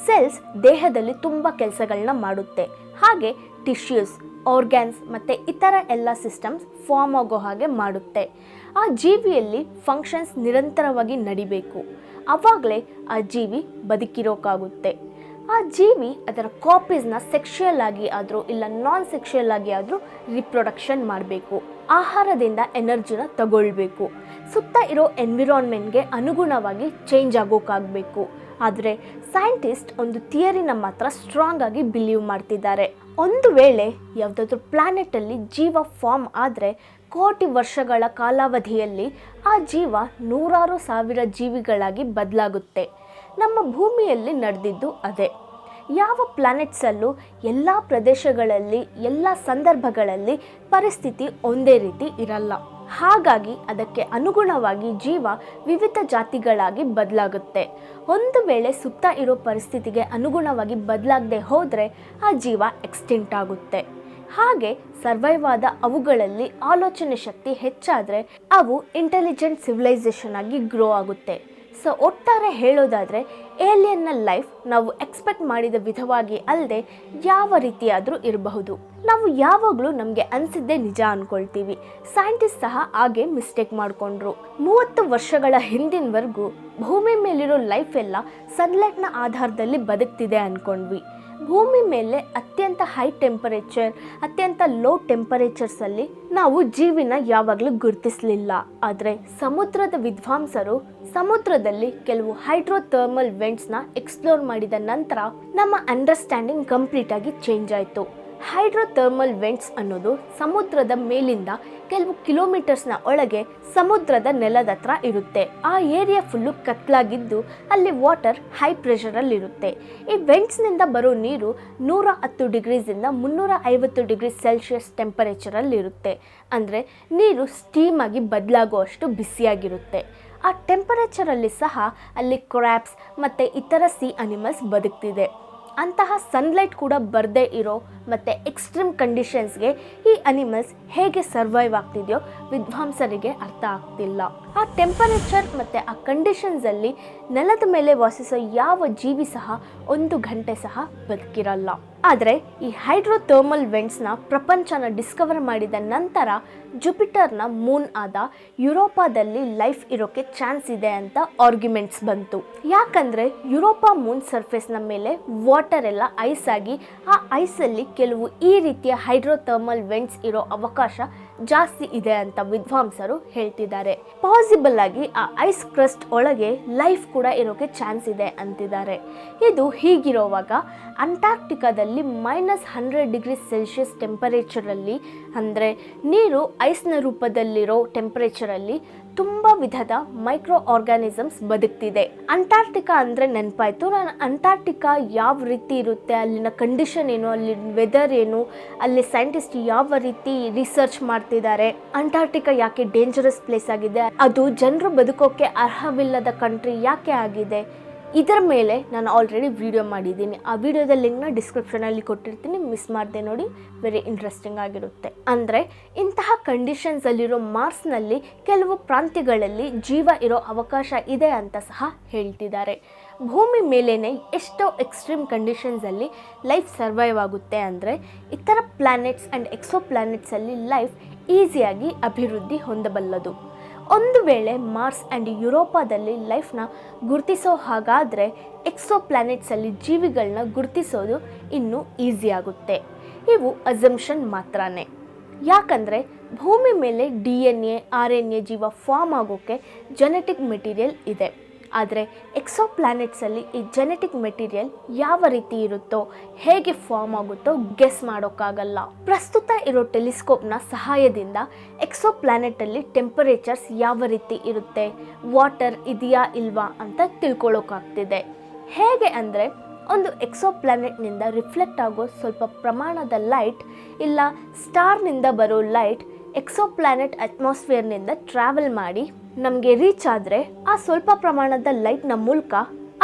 ಸೆಲ್ಸ್ ದೇಹದಲ್ಲಿ ತುಂಬ ಕೆಲಸಗಳನ್ನ ಮಾಡುತ್ತೆ. ಹಾಗೆ ಟಿಶ್ಯೂಸ್, ಆರ್ಗ್ಯಾನ್ಸ್ ಮತ್ತು ಇತರ ಎಲ್ಲ ಸಿಸ್ಟಮ್ಸ್ ಫಾರ್ಮ್ ಆಗೋ ಹಾಗೆ ಮಾಡುತ್ತೆ. ಆ ಜೀವಿಯಲ್ಲಿ ಫಂಕ್ಷನ್ಸ್ ನಿರಂತರವಾಗಿ ನಡಿಬೇಕು. ಆವಾಗಲೇ ಆ ಜೀವಿ ಬದುಕಿರೋಕ್ಕಾಗುತ್ತೆ. ಆ ಜೀವಿ ಅದರ ಕಾಪೀಸ್ನ ಸೆಕ್ಷುಯಲ್ ಆಗಿ ಆದರೂ ಇಲ್ಲ ನಾನ್ ಸೆಕ್ಷುಯಲ್ ಆಗಿ ಆದರೂ ರಿಪ್ರೊಡಕ್ಷನ್ ಮಾಡಬೇಕು. ಆಹಾರದಿಂದ ಎನರ್ಜಿನ ತಗೊಳ್ಬೇಕು. ಸುತ್ತ ಇರೋ ಎನ್ವಿರಾನ್ಮೆಂಟ್ಗೆ ಅನುಗುಣವಾಗಿ ಚೇಂಜ್ ಆಗೋಕ್ಕಾಗಬೇಕು. ಆದರೆ ಸೈಂಟಿಸ್ಟ್ ಒಂದು ಥಿಯರಿನ ಮಾತ್ರ ಸ್ಟ್ರಾಂಗ್ ಆಗಿ ಬಿಲೀವ್ ಮಾಡ್ತಿದ್ದಾರೆ. ಒಂದು ವೇಳೆ ಯಾವುದಾದ್ರೂ ಪ್ಲ್ಯಾನೆಟಲ್ಲಿ ಜೀವ ಫಾರ್ಮ್ ಆದರೆ ಕೋಟಿ ವರ್ಷಗಳ ಕಾಲಾವಧಿಯಲ್ಲಿ ಆ ಜೀವ 100,000 ಜೀವಿಗಳಾಗಿ ಬದಲಾಗುತ್ತೆ. ನಮ್ಮ ಭೂಮಿಯಲ್ಲಿ ನಡೆದಿದ್ದು ಅದೇ. ಯಾವ ಪ್ಲ್ಯಾನೆಟ್ಸಲ್ಲೂ ಎಲ್ಲ ಪ್ರದೇಶಗಳಲ್ಲಿ ಎಲ್ಲ ಸಂದರ್ಭಗಳಲ್ಲಿ ಪರಿಸ್ಥಿತಿ ಒಂದೇ ರೀತಿ ಇರಲ್ಲ. ಹಾಗಾಗಿ ಅದಕ್ಕೆ ಅನುಗುಣವಾಗಿ ಜೀವ ವಿವಿಧ ಜಾತಿಗಳಾಗಿ ಬದಲಾಗುತ್ತೆ. ಒಂದು ವೇಳೆ ಸುತ್ತ ಇರೋ ಪರಿಸ್ಥಿತಿಗೆ ಅನುಗುಣವಾಗಿ ಬದಲಾಗದೆ ಹೋದರೆ ಆ ಜೀವ ಎಕ್ಸ್ಟಿಂಕ್ಟ್ ಆಗುತ್ತೆ. ಹಾಗೆ ಸರ್ವೈವ್ ಆದ ಅವುಗಳಲ್ಲಿ ಆಲೋಚನೆ ಶಕ್ತಿ ಹೆಚ್ಚಾದರೆ ಅವು ಇಂಟೆಲಿಜೆಂಟ್ ಸಿವಿಲೈಸೇಷನ್ ಆಗಿ ಗ್ರೋ ಆಗುತ್ತೆ. ಸೊ ಒಟ್ಟಾರೆ ಹೇಳೋದಾದರೆ ಏಲಿಯನ್ನ ಲೈಫ್ ನಾವು ಎಕ್ಸ್ಪೆಕ್ಟ್ ಮಾಡಿದ ವಿಧವಾಗಿ ಅಲ್ಲದೆ ಯಾವ ರೀತಿಯಾದರೂ ಇರಬಹುದು. ನಾವು ಯಾವಾಗಲೂ ನಮಗೆ ಅನಿಸಿದ್ದೇ ನಿಜ ಅಂದ್ಕೊಳ್ತೀವಿ. ಸೈಂಟಿಸ್ಟ್ ಸಹ ಹಾಗೆ ಮಿಸ್ಟೇಕ್ ಮಾಡಿಕೊಂಡ್ರು. 30 ವರ್ಷಗಳ ಹಿಂದಿನವರೆಗೂ ಭೂಮಿ ಮೇಲಿರೋ ಲೈಫ್ ಎಲ್ಲ ಸನ್ಲೈಟ್ನ ಆಧಾರದಲ್ಲಿ ಬದುಕ್ತಿದೆ ಅಂದ್ಕೊಂಡ್ವಿ. ಭೂಮಿ ಮೇಲೆ ಅತ್ಯಂತ ಹೈ ಟೆಂಪರೇಚರ್, ಅತ್ಯಂತ ಲೋ ಟೆಂಪರೇಚರ್ಸಲ್ಲಿ ನಾವು ಜೀವಿನ ಯಾವಾಗಲೂ ಗುರುತಿಸಲಿಲ್ಲ. ಆದರೆ ಸಮುದ್ರದ ವಿದ್ವಾಂಸರು ಸಮುದ್ರದಲ್ಲಿ ಕೆಲವು ಹೈಡ್ರೋಥರ್ಮಲ್ ವೆಂಟ್ಸ್ನ ಎಕ್ಸ್ಪ್ಲೋರ್ ಮಾಡಿದ ನಂತರ ನಮ್ಮ ಅಂಡರ್ಸ್ಟ್ಯಾಂಡಿಂಗ್ ಕಂಪ್ಲೀಟಾಗಿ ಚೇಂಜ್ ಆಯಿತು. ಹೈಡ್ರೋಥರ್ಮಲ್ ವೆಂಟ್ಸ್ ಅನ್ನೋದು ಸಮುದ್ರದ ಮೇಲಿಂದ ಕೆಲವು ಕಿಲೋಮೀಟರ್ಸ್ನ ಒಳಗೆ ಸಮುದ್ರದ ನೆಲದ ಹತ್ರ ಇರುತ್ತೆ. ಆ ಏರಿಯಾ ಫುಲ್ಲು ಕತ್ಲಾಗಿದ್ದು ಅಲ್ಲಿ ವಾಟರ್ ಹೈ ಪ್ರೆಷರಲ್ಲಿರುತ್ತೆ. ಈ ವೆಂಟ್ಸ್ನಿಂದ ಬರೋ ನೀರು 110 ಡಿಗ್ರೀಸಿಂದ 350 ಡಿಗ್ರಿ ಸೆಲ್ಸಿಯಸ್ ಟೆಂಪರೇಚರಲ್ಲಿರುತ್ತೆ. ಅಂದರೆ ನೀರು ಸ್ಟೀಮ್ ಆಗಿ ಬದಲಾಗುವಷ್ಟು ಬಿಸಿಯಾಗಿರುತ್ತೆ. ಆ ಟೆಂಪರೇಚರಲ್ಲಿ ಸಹ ಅಲ್ಲಿ ಕ್ರ್ಯಾಬ್ಸ್ ಮತ್ತು ಇತರ ಸೀ ಅನಿಮಲ್ಸ್ ಬದುಕ್ತಿದೆ. ಅಂತಹ ಸನ್ಲೈಟ್ ಕೂಡ ಬರದೇ ಇರೋ ಮತ್ತು ಎಕ್ಸ್ಟ್ರೀಮ್ ಕಂಡೀಷನ್ಸ್ಗೆ ಈ ಅನಿಮಲ್ಸ್ ಹೇಗೆ ಸರ್ವೈವ್ ಆಗ್ತಿದೆಯೋ ವಿದ್ವಾಂಸರಿಗೆ ಅರ್ಥ ಆಗ್ತಿಲ್ಲ. ಆ ಟೆಂಪರೇಚರ್ ಮತ್ತು ಆ ಕಂಡೀಷನ್ಸಲ್ಲಿ ನೆಲದ ಮೇಲೆ ವಾಸಿಸೋ ಯಾವ ಜೀವಿ ಸಹ 1 ಗಂಟೆ ಸಹ ಬದುಕಿರಲ್ಲ. ಆದರೆ ಈ ಹೈಡ್ರೋಥರ್ಮಲ್ ವೆಂಟ್ಸ್ನ ಪ್ರಪಂಚನ ಡಿಸ್ಕವರ್ ಮಾಡಿದ ನಂತರ ಜುಪಿಟರ್ನ ಮೂನ್ ಆದ ಯುರೋಪಾದಲ್ಲಿ ಲೈಫ್ ಇರೋಕ್ಕೆ ಚಾನ್ಸ್ ಇದೆ ಅಂತ ಆರ್ಗ್ಯುಮೆಂಟ್ಸ್ ಬಂತು. ಯಾಕಂದರೆ ಯುರೋಪಾ ಮೂನ್ ಸರ್ಫೇಸ್ನ ಮೇಲೆ ವಾಟರ್ ಎಲ್ಲ ಐಸ್ ಆಗಿ ಆ ಐಸಲ್ಲಿ ಕೆಲವು ಈ ರೀತಿಯ ಹೈಡ್ರೋಥರ್ಮಲ್ ವೆಂಟ್ಸ್ ಇರೋ ಅವಕಾಶ ಜಾಸ್ತಿ ಇದೆ ಅಂತ ವಿದ್ವಾಂಸರು ಹೇಳ್ತಿದ್ದಾರೆ. ಪಾಸಿಬಲ್ ಆಗಿ ಆ ಐಸ್ ಕ್ರಸ್ಟ್ ಒಳಗೆ ಲೈಫ್ ಕೂಡ ಇರೋಕ್ಕೆ ಚಾನ್ಸ್ ಇದೆ ಅಂತಿದ್ದಾರೆ. ಇದು ಹೀಗಿರೋವಾಗ ಅಂಟಾರ್ಕ್ಟಿಕಾದಲ್ಲಿ -100 ಡಿಗ್ರಿ ಸೆಲ್ಸಿಯಸ್ ಟೆಂಪರೇಚರಲ್ಲಿ, ಅಂದರೆ ನೀರು ಐಸ್ನ ರೂಪದಲ್ಲಿರೋ ಟೆಂಪರೇಚರಲ್ಲಿ ತುಂಬ ವಿಧದ ಮೈಕ್ರೋ ಆರ್ಗಾನಿಸಮ್ಸ್ ಬದುಕ್ತಿದೆ. ಅಂಟಾರ್ಕ್ಟಿಕಾ ಅಂದರೆ ನೆನಪಾಯಿತು. ನಾನು ಅಂಟಾರ್ಕ್ಟಿಕಾ ಯಾವ ರೀತಿ ಇರುತ್ತೆ, ಅಲ್ಲಿನ ಕಂಡೀಷನ್ ಏನು, ಅಲ್ಲಿ ವೆದರ್ ಏನು, ಅಲ್ಲಿ ಸೈಂಟಿಸ್ಟ್ ಯಾವ ರೀತಿ ರಿಸರ್ಚ್ ಮಾಡ್ತಿದ್ದಾರೆ, ಅಂಟಾರ್ಕ್ಟಿಕಾ ಯಾಕೆ ಡೇಂಜರಸ್ ಪ್ಲೇಸ್ ಆಗಿದೆ, ಅದು ಜನರು ಬದುಕೋಕ್ಕೆ ಅರ್ಹವಿಲ್ಲದ ಕಂಟ್ರಿ ಯಾಕೆ ಆಗಿದೆ, ಇದರ ಮೇಲೆ ನಾನು ಆಲ್ರೆಡಿ ವಿಡಿಯೋ ಮಾಡಿದ್ದೀನಿ. ಆ ವಿಡಿಯೋದ ಲಿಂಕ್ನ ಡಿಸ್ಕ್ರಿಪ್ಷನಲ್ಲಿ ಕೊಟ್ಟಿರ್ತೀನಿ, ಮಿಸ್ ಮಾಡದೆ ನೋಡಿ, ವೆರಿ ಇಂಟ್ರೆಸ್ಟಿಂಗ್ ಆಗಿರುತ್ತೆ. ಅಂದರೆ ಇಂತಹ ಕಂಡೀಷನ್ಸಲ್ಲಿರೋ ಮಾರ್ಸ್ನಲ್ಲಿ ಕೆಲವು ಪ್ರಾಂತ್ಯಗಳಲ್ಲಿ ಜೀವ ಇರೋ ಅವಕಾಶ ಇದೆ ಅಂತ ಸಹ ಹೇಳ್ತಿದ್ದಾರೆ. ಭೂಮಿ ಮೇಲೇ ಎಷ್ಟೋ ಎಕ್ಸ್ಟ್ರೀಮ್ ಕಂಡೀಷನ್ಸಲ್ಲಿ ಲೈಫ್ ಸರ್ವೈವ್ ಆಗುತ್ತೆ ಅಂದರೆ ಇತರ ಪ್ಲ್ಯಾನೆಟ್ಸ್ ಆ್ಯಂಡ್ ಎಕ್ಸೋ ಪ್ಲ್ಯಾನೆಟ್ಸಲ್ಲಿ ಲೈಫ್ ಈಸಿಯಾಗಿ ಅಭಿವೃದ್ಧಿ ಹೊಂದಬಲ್ಲದು. ಒಂದು ವೇಳೆ ಮಾರ್ಸ್ ಆ್ಯಂಡ್ ಯುರೋಪಾದಲ್ಲಿ ಲೈಫ್ನ ಗುರುತಿಸೋ ಹಾಗಾದರೆ ಎಕ್ಸೋ ಪ್ಲ್ಯಾನೆಟ್ಸಲ್ಲಿ ಜೀವಿಗಳನ್ನ ಗುರುತಿಸೋದು ಇನ್ನೂ ಈಸಿ ಆಗುತ್ತೆ. ಇವು ಅಸಂಪ್ಷನ್ ಮಾತ್ರನೇ. ಯಾಕಂದರೆ ಭೂಮಿ ಮೇಲೆ DNA, RNA ಜೀವ ಫಾರ್ಮ್ ಆಗೋಕ್ಕೆ ಜೆನೆಟಿಕ್ ಮೆಟೀರಿಯಲ್ ಇದೆ. ಆದರೆ ಎಕ್ಸೋ ಪ್ಲ್ಯಾನೆಟ್ಸಲ್ಲಿ ಈ ಜೆನೆಟಿಕ್ ಮೆಟೀರಿಯಲ್ ಯಾವ ರೀತಿ ಇರುತ್ತೋ, ಹೇಗೆ ಫಾರ್ಮ್ ಆಗುತ್ತೋ ಗೆಸ್ ಮಾಡೋಕ್ಕಾಗಲ್ಲ. ಪ್ರಸ್ತುತ ಇರೋ ಟೆಲಿಸ್ಕೋಪ್ನ ಸಹಾಯದಿಂದ ಎಕ್ಸೋ ಪ್ಲ್ಯಾನೆಟಲ್ಲಿ ಟೆಂಪರೇಚರ್ಸ್ ಯಾವ ರೀತಿ ಇರುತ್ತೆ, ವಾಟರ್ ಇದೆಯಾ ಇಲ್ವಾ ಅಂತ ತಿಳ್ಕೊಳ್ಳೋಕ್ಕಾಗ್ತಿದೆ. ಹೇಗೆ ಅಂದರೆ ಒಂದು ಎಕ್ಸೋ ಪ್ಲ್ಯಾನೆಟ್ನಿಂದ ರಿಫ್ಲೆಕ್ಟ್ ಆಗೋ ಸ್ವಲ್ಪ ಪ್ರಮಾಣದ ಲೈಟ್ ಇಲ್ಲ ಸ್ಟಾರ್ನಿಂದ ಬರೋ ಲೈಟ್ ಎಕ್ಸೋ ಪ್ಲ್ಯಾನೆಟ್ ಅಟ್ಮಾಸ್ಫಿಯರ್ನಿಂದ ಟ್ರಾವೆಲ್ ಮಾಡಿ ನಮಗೆ ರೀಚ್ ಆದರೆ ಆ ಸ್ವಲ್ಪ ಪ್ರಮಾಣದ ಲೈಟ್ನ ಮೂಲಕ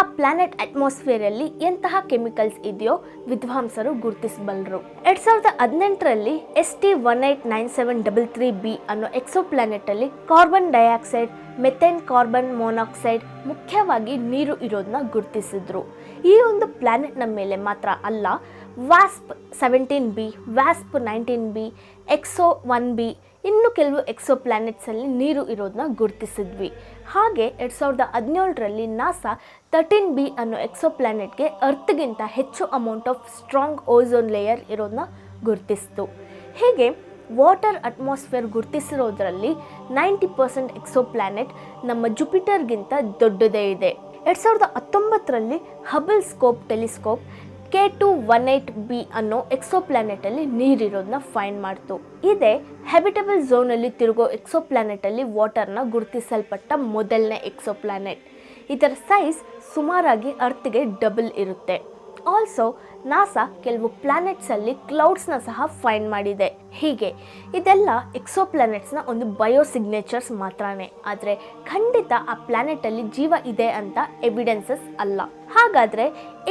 ಆ ಪ್ಲಾನೆಟ್ ಅಟ್ಮಾಸ್ಫಿಯರಲ್ಲಿ ಎಂತಹ ಕೆಮಿಕಲ್ಸ್ ಇದೆಯೋ ವಿದ್ವಾಂಸರು ಗುರುತಿಸಬಲ್ಲರು. 2018ರಲ್ಲಿ ST189733b ಅನ್ನೋ ಎಕ್ಸೋ ಪ್ಲಾನೆಟಲ್ಲಿ carbon dioxide, methane, carbon monoxide, ಮುಖ್ಯವಾಗಿ ನೀರು ಇರೋದನ್ನ ಗುರುತಿಸಿದ್ರು. ಈ ಒಂದು ಪ್ಲಾನೆಟ್ನ ಮೇಲೆ ಮಾತ್ರ ಅಲ್ಲ, ವಾಸ್ಪ್ 17b, ವಾಸ್ಪ್ 19b, ಎಕ್ಸೋ 1b ಇನ್ನು ಕೆಲವು ಎಕ್ಸೋ ಪ್ಲ್ಯಾನೆಟ್ಸಲ್ಲಿ ನೀರು ಇರೋದನ್ನ ಗುರುತಿಸಿದ್ವಿ. ಹಾಗೆ 2017ರಲ್ಲಿ ನಾಸಾ 13b ಅನ್ನೋ ಎಕ್ಸೋ ಪ್ಲ್ಯಾನೆಟ್ಗೆ ಅರ್ತ್ಗಿಂತ ಹೆಚ್ಚು amount of strong ozone layer ಇರೋದನ್ನ ಗುರುತಿಸಿತು. ಹೀಗೆ ವಾಟರ್ ಅಟ್ಮಾಸ್ಫಿಯರ್ ಗುರುತಿಸಿರೋದ್ರಲ್ಲಿ 90% ಎಕ್ಸೋ ಪ್ಲ್ಯಾನೆಟ್ ನಮ್ಮ ಜುಪಿಟರ್ಗಿಂತ ದೊಡ್ಡದೇ ಇದೆ. 2019ರಲ್ಲಿ ಹಬಲ್ ಸ್ಕೋಪ್ ಟೆಲಿಸ್ಕೋಪ್ K218b ಅನ್ನೋ ಎಕ್ಸೋ ಪ್ಲ್ಯಾನೆಟಲ್ಲಿ ನೀರಿರೋದನ್ನ ಫೈಂಡ್ ಮಾಡ್ತು. ಇದೇ ಹ್ಯಾಬಿಟಬಲ್ ಝೋನಲ್ಲಿ ತಿರುಗೋ ಎಕ್ಸೋ ಪ್ಲ್ಯಾನೆಟಲ್ಲಿ ವಾಟರ್ನ ಗುರುತಿಸಲ್ಪಟ್ಟ ಮೊದಲನೇ ಎಕ್ಸೋ ಪ್ಲ್ಯಾನೆಟ್. ಇದರ ಸೈಜ್ ಸುಮಾರಾಗಿ ಅರ್ತ್ಗೆ ಡಬಲ್ ಇರುತ್ತೆ. ಆಲ್ಸೋ ನಾಸಾ ಕೆಲವು ಪ್ಲ್ಯಾನೆಟ್ಸಲ್ಲಿ ಕ್ಲೌಡ್ಸ್ನ ಸಹ ಫೈಂಡ್ ಮಾಡಿದೆ. ಹೀಗೆ ಇದೆಲ್ಲ ಎಕ್ಸೋ ಪ್ಲ್ಯಾನೆಟ್ಸ್ನ ಒಂದು ಬಯೋ ಸಿಗ್ನೇಚರ್ಸ್ ಮಾತ್ರನೇ. ಆದರೆ ಖಂಡಿತ ಆ ಪ್ಲ್ಯಾನೆಟಲ್ಲಿ ಜೀವ ಇದೆ ಅಂತ ಎವಿಡೆನ್ಸಸ್ ಅಲ್ಲ. ಹಾಗಾದರೆ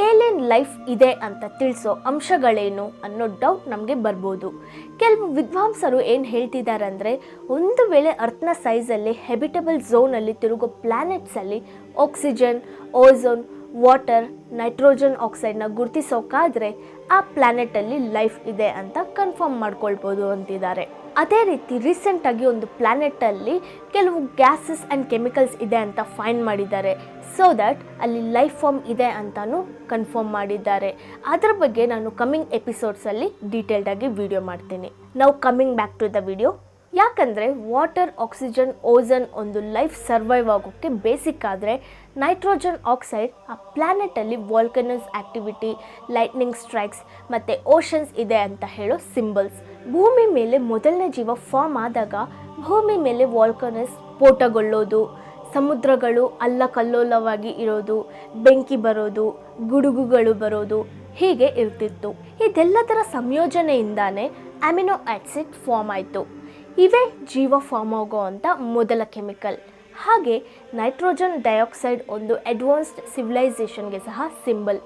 ಏಲಿಯನ್ ಲೈಫ್ ಇದೆ ಅಂತ ತಿಳಿಸೋ ಅಂಶಗಳೇನು ಅನ್ನೋ ಡೌಟ್ ನಮಗೆ ಬರ್ಬೋದು. ಕೆಲವು ವಿದ್ವಾಂಸರು ಏನು ಹೇಳ್ತಿದ್ದಾರೆ ಅಂದರೆ, ಒಂದು ವೇಳೆ ಅರ್ಥನ ಸೈಜಲ್ಲಿ ಹ್ಯಾಬಿಟಬಲ್ ಝೋನಲ್ಲಿ ತಿರುಗೋ ಪ್ಲ್ಯಾನೆಟ್ಸಲ್ಲಿ ಆಕ್ಸಿಜನ್, ಓಝೋನ್, ವಾಟರ್, ನೈಟ್ರೋಜನ್ ಆಕ್ಸೈಡ್ನ ಗುರುತಿಸೋಕ್ಕಾದರೆ ಆ ಪ್ಲ್ಯಾನೆಟಲ್ಲಿ ಲೈಫ್ ಇದೆ ಅಂತ ಕನ್ಫರ್ಮ್ ಮಾಡ್ಕೊಳ್ಬೋದು ಅಂತಿದ್ದಾರೆ. ಅದೇ ರೀತಿ ರೀಸೆಂಟಾಗಿ ಒಂದು ಪ್ಲ್ಯಾನೆಟಲ್ಲಿ ಕೆಲವು ಗ್ಯಾಸಸ್ ಆ್ಯಂಡ್ ಕೆಮಿಕಲ್ಸ್ ಇದೆ ಅಂತ ಫೈಂಡ್ ಮಾಡಿದ್ದಾರೆ. ಸೊ ದ್ಯಾಟ್ ಅಲ್ಲಿ ಲೈಫ್ ಫಾರ್ಮ್ ಇದೆ ಅಂತಲೂ ಕನ್ಫರ್ಮ್ ಮಾಡಿದ್ದಾರೆ. ಅದರ ಬಗ್ಗೆ ನಾನು ಕಮ್ಮಿಂಗ್ ಎಪಿಸೋಡ್ಸಲ್ಲಿ ಡೀಟೇಲ್ಡಾಗಿ ವಿಡಿಯೋ ಮಾಡ್ತೀನಿ. ನಾವು coming back to the video. ಯಾಕಂದರೆ ವಾಟರ್, ಆಕ್ಸಿಜನ್, ಓಝನ್ ಒಂದು ಲೈಫ್ ಸರ್ವೈವ್ ಆಗೋಕ್ಕೆ ಬೇಸಿಕ್ ಆದರೆ ನೈಟ್ರೋಜನ್ ಆಕ್ಸೈಡ್ ಆ ಪ್ಲ್ಯಾನೆಟಲ್ಲಿ ವಾಲ್ಕನಸ್ ಆ್ಯಕ್ಟಿವಿಟಿ, ಲೈಟ್ನಿಂಗ್ ಸ್ಟ್ರೈಕ್ಸ್ ಮತ್ತು ಓಷನ್ಸ್ ಇದೆ ಅಂತ ಹೇಳೋ ಸಿಂಬಲ್ಸ್. ಭೂಮಿ ಮೇಲೆ ಮೊದಲನೇ ಜೀವ ಫಾರ್ಮ್ ಆದಾಗ ಭೂಮಿ ಮೇಲೆ ವಾಲ್ಕನಸ್ ಸ್ಫೋಟಗೊಳ್ಳೋದು, ಸಮುದ್ರಗಳು ಅಲ್ಲಕಲ್ಲೋಲವಾಗಿ ಇರೋದು, ಬೆಂಕಿ ಬರೋದು, ಗುಡುಗುಗಳು ಬರೋದು ಹೀಗೆ ಇರ್ತಿತ್ತು. ಇದೆಲ್ಲದರ ಸಂಯೋಜನೆಯಿಂದಾನೇ ಅಮಿನೋ ಆಸಿಡ್ ಫಾರ್ಮ್ ಆಯಿತು. ಇವೇ ಜೀವ ಫಾರ್ಮ್ ಆಗೋ ಅಂತ ಮೊದಲ ಕೆಮಿಕಲ್. ಹಾಗೆ ನೈಟ್ರೋಜನ್ ಡೈಆಕ್ಸೈಡ್ ಒಂದು ಅಡ್ವಾನ್ಸ್ಡ್ ಸಿವಿಲೈಸೇಷನ್ಗೆ ಸಹ ಸಿಂಬಲ್.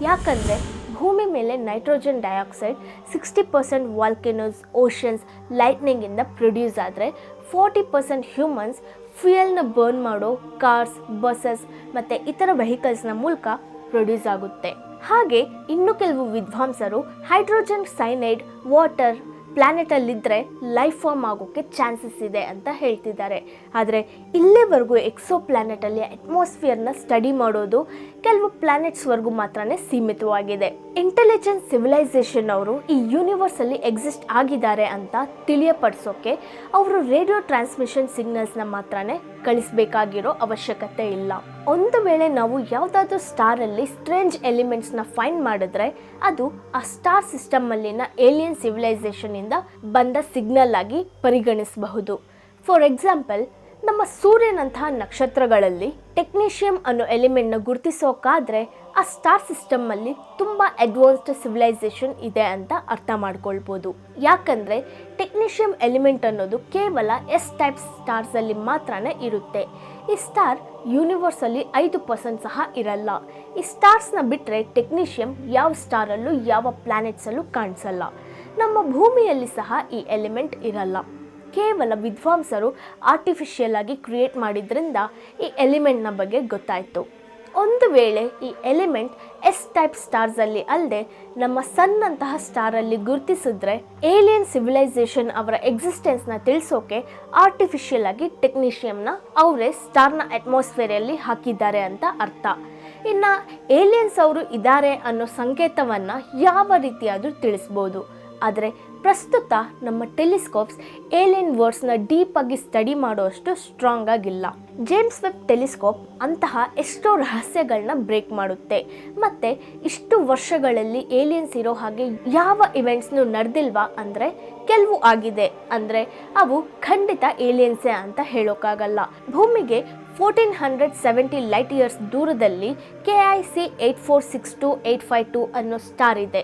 ಯಾಕಂದರೆ ಭೂಮಿ ಮೇಲೆ ನೈಟ್ರೋಜನ್ ಡೈಆಕ್ಸೈಡ್ 60% ವಾಲ್ಕೆನೋಸ್, ಓಷನ್ಸ್, ಲೈಟ್ನಿಂಗಿಂದ ಪ್ರೊಡ್ಯೂಸ್ ಆದರೆ 40% ಹ್ಯೂಮನ್ಸ್ ಫ್ಯೂಯಲ್ನ ಬರ್ನ್ ಮಾಡೋ ಕಾರ್ಸ್, ಬಸ್ಸಸ್ ಮತ್ತು ಇತರ ವೆಹಿಕಲ್ಸ್ನ ಮೂಲಕ ಪ್ರೊಡ್ಯೂಸ್ ಆಗುತ್ತೆ. ಹಾಗೆ ಇನ್ನು ಕೆಲವು ವಿದ್ವಾಂಸರು ಹೈಡ್ರೋಜನ್ ಸೈನೈಡ್ ವಾಟರ್ ಪ್ಲ್ಯಾನೆಟಲ್ಲಿದ್ದರೆ ಲೈಫ್ ಫಾರ್ಮ್ ಆಗೋಕ್ಕೆ ಚಾನ್ಸಸ್ ಇದೆ ಅಂತ ಹೇಳ್ತಿದ್ದಾರೆ. ಆದರೆ ಇಲ್ಲಿವರೆಗೂ ಎಕ್ಸೋ ಪ್ಲ್ಯಾನೆಟಲ್ಲಿ ಅಟ್ಮಾಸ್ಫಿಯರ್ನ ಸ್ಟಡಿ ಮಾಡೋದು ಕೆಲವು ಪ್ಲ್ಯಾನೆಟ್ಸ್ವರೆಗೂ ಮಾತ್ರನೇ ಸೀಮಿತವಾಗಿದೆ. ಇಂಟೆಲಿಜೆಂಟ್ ಸಿವಿಲೈಸೇಷನ್ ಅವರು ಈ ಯೂನಿವರ್ಸಲ್ಲಿ ಎಕ್ಸಿಸ್ಟ್ ಆಗಿದ್ದಾರೆ ಅಂತ ತಿಳಿಯಪಡಿಸೋಕ್ಕೆ ಅವರು ರೇಡಿಯೋ ಟ್ರಾನ್ಸ್ಮಿಷನ್ ಸಿಗ್ನಲ್ಸ್ನ ಮಾತ್ರನೇ ಕಳಿಸಬೇಕಾಗಿರೋ ಅವಶ್ಯಕತೆ ಇಲ್ಲ. ಒಂದು ವೇಳೆ ನಾವು ಯಾವುದಾದ್ರೂ ಸ್ಟಾರಲ್ಲಿ ಸ್ಟ್ರೇಂಜ್ ಎಲಿಮೆಂಟ್ಸ್ನ ಫೈಂಡ್ ಮಾಡಿದ್ರೆ ಅದು ಆ ಸ್ಟಾರ್ ಸಿಸ್ಟಮಲ್ಲಿನ ಏಲಿಯನ್ ಸಿವಿಲೈಸೇಷನಿಂದ ಬಂದ ಸಿಗ್ನಲ್ ಆಗಿ ಪರಿಗಣಿಸಬಹುದು. ಫಾರ್ ಎಕ್ಸಾಂಪಲ್, ನಮ್ಮ ಸೂರ್ಯನಂತಹ ನಕ್ಷತ್ರಗಳಲ್ಲಿ ಟೆಕ್ನೀಷಿಯಂ ಅನ್ನೋ ಎಲಿಮೆಂಟ್ನ ಗುರುತಿಸೋಕ್ಕಾದರೆ ಆ ಸ್ಟಾರ್ ಸಿಸ್ಟಮಲ್ಲಿ ತುಂಬ ಅಡ್ವಾನ್ಸ್ಡ್ ಸಿವಿಲೈಸೇಷನ್ ಇದೆ ಅಂತ ಅರ್ಥ ಮಾಡ್ಕೊಳ್ಬೋದು. ಯಾಕಂದರೆ ಟೆಕ್ನೀಷಿಯಂ ಎಲಿಮೆಂಟ್ ಅನ್ನೋದು ಕೇವಲ ಎಸ್ ಟೈಪ್ ಸ್ಟಾರ್ಸಲ್ಲಿ ಮಾತ್ರನೇ ಇರುತ್ತೆ. ಈ ಸ್ಟಾರ್ ಯೂನಿವರ್ಸಲ್ಲಿ 5% ಸಹ ಇರಲ್ಲ. ಈ ಸ್ಟಾರ್ಸ್ನ ಬಿಟ್ಟರೆ ಟೆಕ್ನೀಷಿಯಂ ಯಾವ ಸ್ಟಾರಲ್ಲೂ ಯಾವ ಪ್ಲ್ಯಾನೆಟ್ಸಲ್ಲೂ ಕಾಣಿಸಲ್ಲ. ನಮ್ಮ ಭೂಮಿಯಲ್ಲಿ ಸಹ ಈ ಎಲಿಮೆಂಟ್ ಇರಲ್ಲ. ಕೇವಲ ವಿದ್ವಾಂಸರು ಆರ್ಟಿಫಿಷಿಯಲ್ ಆಗಿ ಕ್ರಿಯೇಟ್ ಮಾಡಿದ್ರಿಂದ ಈ ಎಲಿಮೆಂಟ್ನ ಬಗ್ಗೆ ಗೊತ್ತಾಯಿತು. ಒಂದು ವೇಳೆ ಈ ಎಲಿಮೆಂಟ್ ಎಸ್ ಟೈಪ್ ಸ್ಟಾರ್ಸಲ್ಲಿ ಅಲ್ಲದೆ ನಮ್ಮ ಸನ್ನಂತಹ ಸ್ಟಾರಲ್ಲಿ ಗುರುತಿಸಿದ್ರೆ ಏಲಿಯನ್ ಸಿವಿಲೈಸೇಷನ್ ಅವರ ಎಕ್ಸಿಸ್ಟೆನ್ಸ್ನ ತಿಳಿಸೋಕೆ ಆರ್ಟಿಫಿಷಿಯಲ್ ಆಗಿ ಟೆಕ್ನೀಷಿಯಂನ ಅವರೇ ಸ್ಟಾರ್ನ ಅಟ್ಮಾಸ್ಫಿಯರಲ್ಲಿ ಹಾಕಿದ್ದಾರೆ ಅಂತ ಅರ್ಥ. ಇನ್ನು ಏಲಿಯನ್ಸ್ ಅವರು ಇದ್ದಾರೆ ಅನ್ನೋ ಸಂಕೇತವನ್ನು ಯಾವ ರೀತಿಯಾದರೂ ತಿಳಿಸ್ಬೋದು. ಆದರೆ ಪ್ರಸ್ತುತ ನಮ್ಮ ಟೆಲಿಸ್ಕೋಪ್ಸ್ ಏಲಿಯನ್ ವರ್ಡ್ಸ್ನ ಡೀಪಾಗಿ ಸ್ಟಡಿ ಮಾಡೋಷ್ಟು ಸ್ಟ್ರಾಂಗ್ ಆಗಿಲ್ಲ. ಜೇಮ್ಸ್ ವೆಬ್ ಟೆಲಿಸ್ಕೋಪ್ ಅಂತಹ ಎಷ್ಟೋ ರಹಸ್ಯಗಳನ್ನ ಬ್ರೇಕ್ ಮಾಡುತ್ತೆ. ಮತ್ತು ಇಷ್ಟು ವರ್ಷಗಳಲ್ಲಿ ಏಲಿಯನ್ಸ್ ಇರೋ ಹಾಗೆ ಯಾವ ಇವೆಂಟ್ಸ್ನೂ ನಡೆದಿಲ್ವಾ ಅಂದರೆ ಕೆಲವು ಆಗಿದೆ. ಅಂದರೆ ಅವು ಖಂಡಿತ ಏಲಿಯನ್ಸೇ ಅಂತ ಹೇಳೋಕ್ಕಾಗಲ್ಲ. ಭೂಮಿಗೆ 1470 ಲೈಟ್ ಇಯರ್ಸ್ ದೂರದಲ್ಲಿ KIC 8462852 ಅನ್ನೋ ಸ್ಟಾರ್ ಇದೆ.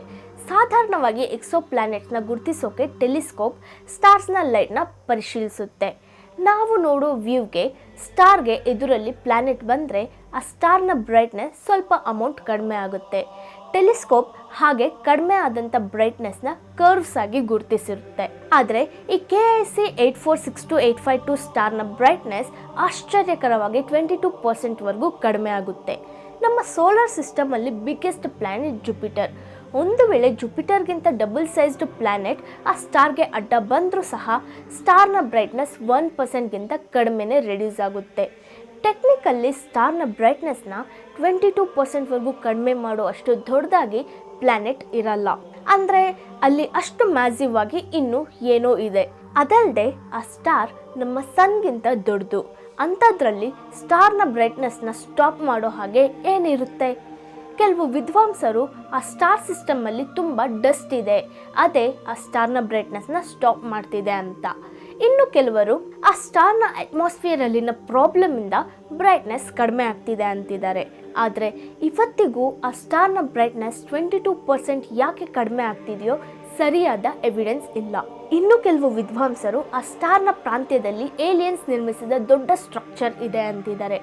ಸಾಧಾರಣವಾಗಿ ಎಕ್ಸೋ ಪ್ಲ್ಯಾನೆಟ್ಸ್ನ ಗುರುತಿಸೋಕೆ ಟೆಲಿಸ್ಕೋಪ್ ಸ್ಟಾರ್ಸ್ನ ಲೈಟ್ನ ಪರಿಶೀಲಿಸುತ್ತೆ. ನಾವು ನೋಡೋ ವ್ಯೂಗೆ ಸ್ಟಾರ್ಗೆ ಎದುರಲ್ಲಿ ಪ್ಲ್ಯಾನೆಟ್ ಬಂದರೆ ಆ ಸ್ಟಾರ್ನ ಬ್ರೈಟ್ನೆಸ್ ಸ್ವಲ್ಪ ಅಮೌಂಟ್ ಕಡಿಮೆ ಆಗುತ್ತೆ. ಟೆಲಿಸ್ಕೋಪ್ ಹಾಗೆ ಕಡಿಮೆ ಆದಂಥ ಬ್ರೈಟ್ನೆಸ್ನ ಕರ್ವ್ಸ್ ಆಗಿ ಗುರುತಿಸಿರುತ್ತೆ. ಆದರೆ ಈ KIC 8462852 ಸ್ಟಾರ್ನ ಬ್ರೈಟ್ನೆಸ್ ಆಶ್ಚರ್ಯಕರವಾಗಿ 22% ಕಡಿಮೆ ಆಗುತ್ತೆ. ನಮ್ಮ ಸೋಲಾರ್ ಸಿಸ್ಟಮಲ್ಲಿ ಬಿಗ್ಗೆಸ್ಟ್ ಪ್ಲ್ಯಾನೆಟ್ ಜುಪಿಟರ್. ಒಂದು ವೇಳೆ ಜುಪಿಟರ್ಗಿಂತ ಡಬಲ್ ಸೈಜ್ಡ್ ಪ್ಲ್ಯಾನೆಟ್ ಆ ಸ್ಟಾರ್ಗೆ ಅಡ್ಡ ಬಂದರೂ ಸಹ ಸ್ಟಾರ್ನ ಬ್ರೈಟ್ನೆಸ್ 1%ಗಿಂತ ಕಡಿಮೆನೇ ರೆಡ್ಯೂಸ್ ಆಗುತ್ತೆ. ಟೆಕ್ನಿಕಲ್ಲಿ ಸ್ಟಾರ್ನ ಬ್ರೈಟ್ನೆಸ್ನ 22% ಕಡಿಮೆ ಮಾಡೋ ಅಷ್ಟು ದೊಡ್ಡದಾಗಿ ಪ್ಲ್ಯಾನೆಟ್ ಇರಲ್ಲ. ಅಂದರೆ ಅಲ್ಲಿ ಅಷ್ಟು ಮ್ಯಾಸಿವ್ ಆಗಿ ಇನ್ನೂ ಏನೋ ಇದೆ. ಅದಲ್ಲದೆ ಆ ಸ್ಟಾರ್ ನಮ್ಮ ಸನ್ಗಿಂತ ದೊಡ್ಡದು. ಅಂಥದ್ರಲ್ಲಿ ಸ್ಟಾರ್ನ ಬ್ರೈಟ್ನೆಸ್ನ ಸ್ಟಾಪ್ ಮಾಡೋ ಹಾಗೆ ಏನಿರುತ್ತೆ? ಕೆಲವು ವಿದ್ವಾಂಸರು ಆ ಸ್ಟಾರ್ ಸಿಸ್ಟಮಲ್ಲಿ ತುಂಬ ಡಸ್ಟ್ ಇದೆ, ಅದೇ ಆ ಸ್ಟಾರ್ನ ಬ್ರೈಟ್ನೆಸ್ನ ಸ್ಟಾಪ್ ಮಾಡ್ತಿದೆ ಅಂತ. ಇನ್ನು ಕೆಲವರು ಆ ಸ್ಟಾರ್ನ ಅಟ್ಮಾಸ್ಫಿಯರಲ್ಲಿನ ಪ್ರಾಬ್ಲಮಿಂದ ಬ್ರೈಟ್ನೆಸ್ ಕಡಿಮೆ ಆಗ್ತಿದೆ ಅಂತಿದ್ದಾರೆ. ಆದರೆ ಇವತ್ತಿಗೂ ಆ ಸ್ಟಾರ್ನ ಬ್ರೈಟ್ನೆಸ್ 22% ಯಾಕೆ ಕಡಿಮೆ ಆಗ್ತಿದೆಯೋ ಸರಿಯಾದ ಎವಿಡೆನ್ಸ್ ಇಲ್ಲ. ಇನ್ನು ಕೆಲವು ವಿದ್ವಾಂಸರು ಆ ಸ್ಟಾರ್ನ ಪ್ರಾಂತ್ಯದಲ್ಲಿ ಏಲಿಯನ್ಸ್ ನಿರ್ಮಿಸಿದ ದೊಡ್ಡ ಸ್ಟ್ರಕ್ಚರ್ ಇದೆ ಅಂತಿದ್ದಾರೆ.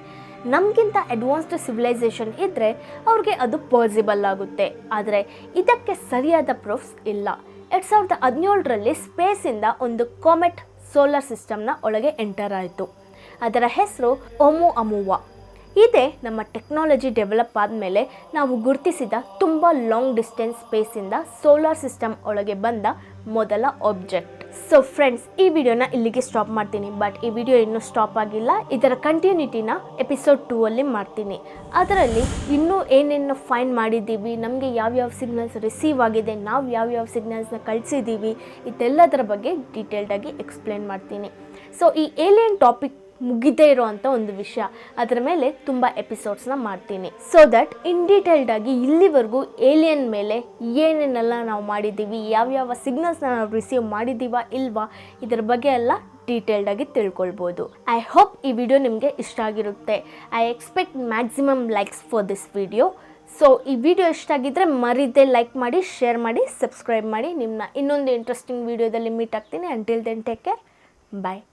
ನಮಗಿಂತ ಅಡ್ವಾನ್ಸ್ಡ್ ಸಿವಿಲೈಸೇಷನ್ ಇದ್ದರೆ ಅವ್ರಿಗೆ ಅದು ಪಾಸಿಬಲ್ ಆಗುತ್ತೆ. ಆದರೆ ಇದಕ್ಕೆ ಸರಿಯಾದ ಪ್ರೂಫ್ಸ್ ಇಲ್ಲ. 2017ರಲ್ಲಿ ಸ್ಪೇಸಿಂದ ಒಂದು ಕಾಮೆಟ್ ಸೋಲಾರ್ ಸಿಸ್ಟಮ್ನ ಒಳಗೆ ಎಂಟರ್ ಆಯಿತು. ಅದರ ಹೆಸರು ಓಮುಅಮುವಾ. ಇದೇ ನಮ್ಮ ಟೆಕ್ನಾಲಜಿ ಡೆವಲಪ್ ಆದಮೇಲೆ ನಾವು ಗುರುತಿಸಿದ ತುಂಬ ಲಾಂಗ್ ಡಿಸ್ಟೆನ್ಸ್ ಸ್ಪೇಸಿಂದ ಸೋಲಾರ್ ಸಿಸ್ಟಮ್ ಒಳಗೆ ಬಂದ ಮೊದಲ ಆಬ್ಜೆಕ್ಟ್. ಸೊ ಫ್ರೆಂಡ್ಸ್, ಈ ವಿಡಿಯೋನ ಇಲ್ಲಿಗೆ ಸ್ಟಾಪ್ ಮಾಡ್ತೀನಿ. ಬಟ್ ಈ ವಿಡಿಯೋ ಇನ್ನೂ ಸ್ಟಾಪ್ ಆಗಿಲ್ಲ. ಇದರ ಕಂಟಿನ್ಯೂಟಿನ ಎಪಿಸೋಡ್ 2 ಅಲ್ಲಿ ಮಾಡ್ತೀನಿ. ಅದರಲ್ಲಿ ಇನ್ನೂ ಏನೇನು ಫೈಂಡ್ ಮಾಡಿದ್ದೀವಿ, ನಮಗೆ ಯಾವ್ಯಾವ ಸಿಗ್ನಲ್ಸ್ ರಿಸೀವ್ ಆಗಿದೆ, ನಾವು ಯಾವ್ಯಾವ ಸಿಗ್ನಲ್ಸ್ನ ಕಳಿಸಿದ್ದೀವಿ, ಇದೆಲ್ಲದರ ಬಗ್ಗೆ ಡೀಟೇಲ್ಡಾಗಿ ಎಕ್ಸ್ಪ್ಲೇನ್ ಮಾಡ್ತೀನಿ. ಸೊ ಈ ಏಲಿಯನ್ ಟಾಪಿಕ್ ಮುಗಿದೇ ಇರೋವಂಥ ಒಂದು ವಿಷಯ, ಅದರ ಮೇಲೆ ತುಂಬ ಎಪಿಸೋಡ್ಸ್ನ ಮಾಡ್ತೀನಿ. ಸೊ ದಟ್ ಇನ್ ಡೀಟೇಲ್ಡಾಗಿ ಇಲ್ಲಿವರೆಗೂ ಏಲಿಯನ್ ಮೇಲೆ ಏನೇನೆಲ್ಲ ನಾವು ಮಾಡಿದ್ದೀವಿ, ಯಾವ್ಯಾವ ಸಿಗ್ನಲ್ಸ್ನ ನಾವು ರಿಸೀವ್ ಮಾಡಿದ್ದೀವಾ ಇಲ್ವಾ, ಇದರ ಬಗ್ಗೆ ಎಲ್ಲ ಡೀಟೇಲ್ಡಾಗಿ ತಿಳ್ಕೊಳ್ಬೋದು. ಐ ಹೋಪ್ ಈ ವಿಡಿಯೋ ನಿಮಗೆ ಇಷ್ಟ ಆಗಿರುತ್ತೆ. I expect maximum likes for this video. So ಈ ವಿಡಿಯೋ ಇಷ್ಟ ಆಗಿದ್ದರೆ ಮರಿದೇ ಲೈಕ್ ಮಾಡಿ, ಶೇರ್ ಮಾಡಿ, ಸಬ್ಸ್ಕ್ರೈಬ್ ಮಾಡಿ. ನಿಮ್ಮನ್ನ ಇನ್ನೊಂದು ಇಂಟ್ರೆಸ್ಟಿಂಗ್ ವಿಡಿಯೋದಲ್ಲಿ ಮೀಟ್ ಆಗ್ತೀನಿ. ಅಂಟಿಲ್ ದೆನ್ ಟೇಕ್ ಕೇರ್, ಬಾಯ್.